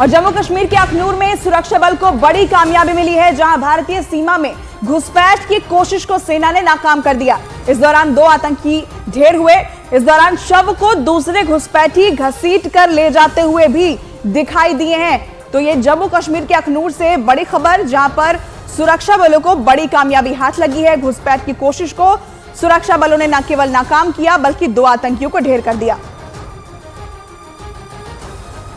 और जम्मू कश्मीर के अखनूर में सुरक्षा बल को बड़ी कामयाबी मिली है, जहां भारतीय सीमा में घुसपैठ की कोशिश को सेना ने नाकाम कर दिया। इस दौरान 2 आतंकी ढेर हुए। इस दौरान शव को दूसरे घुसपैठी घसीट कर ले जाते हुए भी दिखाई दिए हैं। तो ये जम्मू कश्मीर के अखनूर से बड़ी खबर, जहां पर सुरक्षा बलों को बड़ी कामयाबी हाथ लगी है। घुसपैठ की कोशिश को सुरक्षा बलों ने न केवल नाकाम किया, बल्कि 2 आतंकियों को ढेर कर दिया।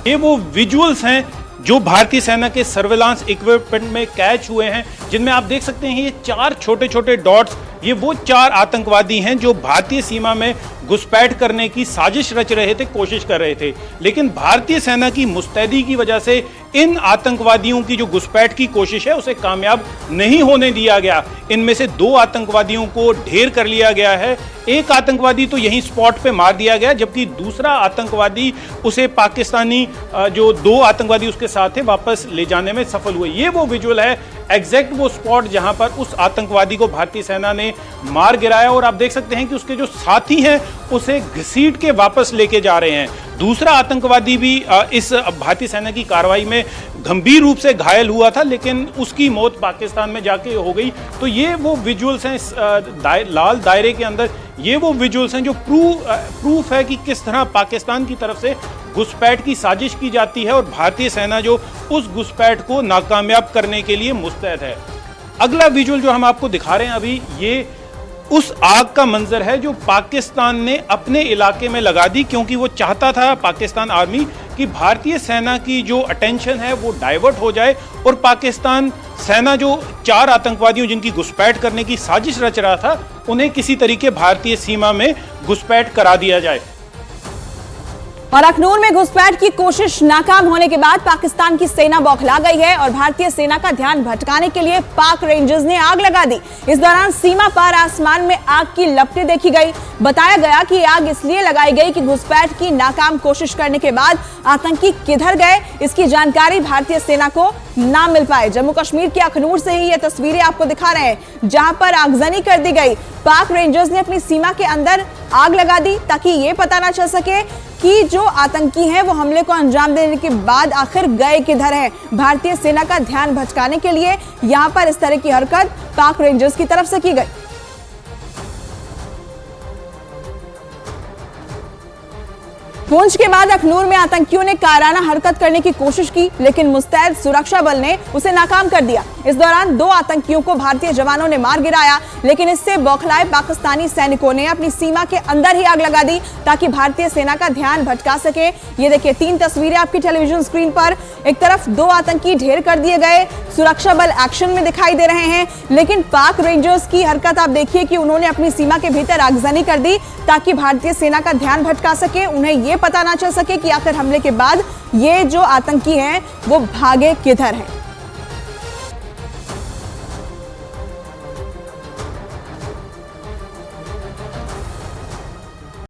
ये वो विजुअल्स हैं जो भारतीय सेना के सर्वेलांस इक्विपमेंट में कैच हुए हैं, जिनमें आप देख सकते हैं ये 4 छोटे छोटे डॉट्स, ये वो 4 आतंकवादी हैं जो भारतीय सीमा में घुसपैठ करने की साजिश रच रहे थे, कोशिश कर रहे थे। लेकिन भारतीय सेना की मुस्तैदी की वजह से इन आतंकवादियों की जो घुसपैठ की कोशिश है उसे कामयाब नहीं होने दिया गया। इनमें से 2 आतंकवादियों को ढेर कर लिया गया है। एक आतंकवादी तो यहीं स्पॉट पे मार दिया गया, जबकि दूसरा आतंकवादी उसे पाकिस्तानी जो 2 आतंकवादी उसके साथ थे वापस ले जाने में सफल हुए। ये वो विजुअल है, एग्जैक्ट वो स्पॉट जहां पर उस आतंकवादी को भारतीय सेना ने मार गिराया। और आप देख सकते हैं कि उसके जो साथी हैं उसे घसीट के वापस लेके जा रहे हैं। दूसरा आतंकवादी भी इस भारतीय सेना की कार्रवाई में गंभीर रूप से घायल हुआ था, लेकिन उसकी मौत पाकिस्तान में जाके हो गई। तो ये वो विजुअल्स हैं लाल दायरे के अंदर, ये वो विजुअल्स हैं जो प्रूफ है कि किस तरह पाकिस्तान की तरफ से घुसपैठ की साजिश की जाती है और भारतीय सेना जो उस घुसपैठ को नाकामयाब करने के लिए मुस्तैद है। अगला विजुअल जो हम आपको दिखा रहे हैं अभी, ये उस आग का मंजर है जो पाकिस्तान ने अपने इलाके में लगा दी, क्योंकि वो चाहता था पाकिस्तान आर्मी कि भारतीय सेना की जो अटेंशन है वो डाइवर्ट हो जाए और पाकिस्तान सेना जो 4 आतंकवादियों जिनकी घुसपैठ करने की साजिश रच रहा था उन्हें किसी तरीके भारतीय सीमा में घुसपैठ करा दिया जाए। और अखनूर में घुसपैठ की कोशिश नाकाम होने के बाद पाकिस्तान की सेना बौखला गई है और भारतीय सेना का ध्यान भटकाने के लिए पाक रेंजर्स ने आग लगा दी। इस दौरान सीमा पार आसमान में आग की लपटें देखी गई। बताया गया कि आग इसलिए लगाई गई कि घुसपैठ की नाकाम कोशिश करने के बाद आतंकी किधर गए, इसकी जानकारी भारतीय सेना को ना मिल पाए। जम्मू कश्मीर के अखनूर से ही ये तस्वीरें आपको दिखा रहे हैं, जहां पर आगजनी कर दी गई। पाक रेंजर्स ने अपनी सीमा के अंदर आग लगा दी ताकि ये पता ना चल सके कि जो आतंकी हैं वो हमले को अंजाम देने के बाद आखिर गए किधर हैं। भारतीय सेना का ध्यान भटकाने के लिए यहां पर इस तरह की हरकत पाक रेंजर्स की तरफ से की गई। पूंछ के बाद अखनूर में आतंकियों ने कायराना हरकत करने की कोशिश की, लेकिन मुस्तैद सुरक्षा बल ने उसे नाकाम कर दिया। इस दौरान 2 आतंकियों को भारतीय जवानों ने मार गिराया, लेकिन इससे बौखलाए पाकिस्तानी सैनिकों ने अपनी सीमा के अंदर ही आग लगा दी ताकि भारतीय सेना का ध्यान भटका सके। ये देखिए 3 तस्वीरें आपकी टेलीविजन स्क्रीन पर। एक तरफ 2 आतंकी ढेर कर दिए गए, सुरक्षा बल एक्शन में दिखाई दे रहे हैं, लेकिन पाक रेंजर्स की हरकत आप देखिए कि उन्होंने अपनी सीमा के भीतर आगजनी कर दी ताकि भारतीय सेना का ध्यान भटका सके, उन्हें यह पता ना चल सके कि आखिर हमले के बाद ये जो आतंकी हैं वो भागे किधर हैं।